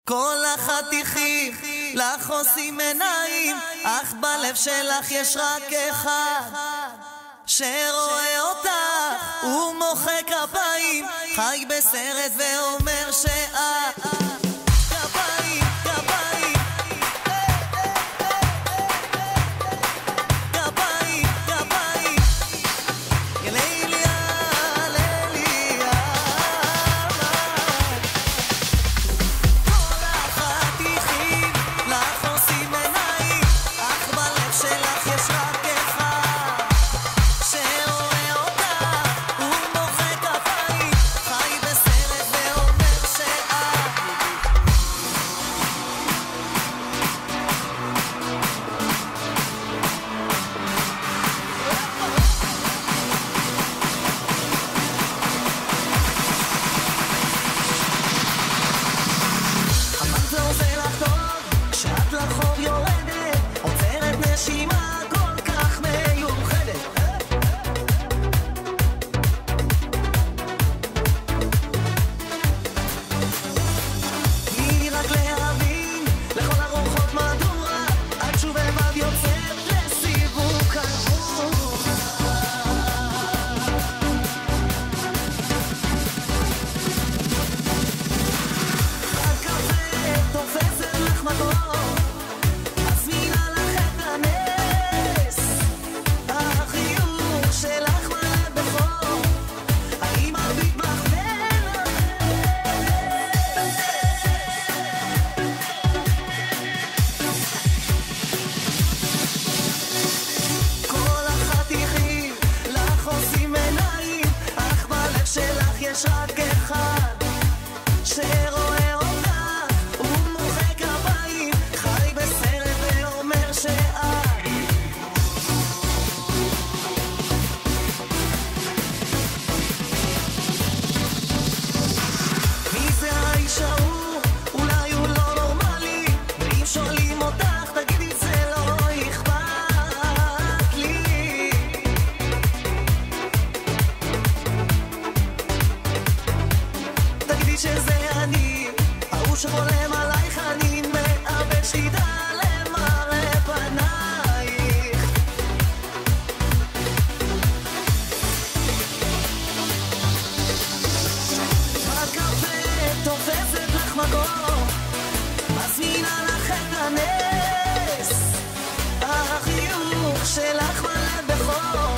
כל החתיכים לך עושים עיניים, אך בלב שלך יש רק אחד שרואה אותך ומוחא כפיים, חי בסרט ואומר שאת כפיים, כפיים, כפיים, כפיים, ליליה, ליליה. כל החתיכים לך עושים עיניים, אך בלב שלך יש רק אחד שרואה אותך ומוחא כפיים, חי בסרט ואומר שאת אמרת זה עושה לך טוב כשאת לרחוב יורדת, עוצרת נשימה כל כך מיוחדת. תני לי רק להבין לכל הרוחות מדוע את שוב לבד יוצאת לסיבוב קבוע. הקפה תופסת לך מקום, מזמינה לך את הנס, החיוך שלך מלא בחור, האם מביט בך כל החתיכים לך עושים עיניים, אך בלב שלך יש רק אחד שרואה אותך ומוחא כפיים, חי בסרט ואומר שאת מי זה האיש ההוא? אולי הוא לא נורמלי, ואם שואלים אותך תגידי זה לא אכפת לי. תגידי שזה אני, ההוא שחולם עלייך, אני מאבד שליטה למראה פנייך. הקפה תופסת לך מקום, מזמינה לך את הנס, החיוך שלך מלא בחור,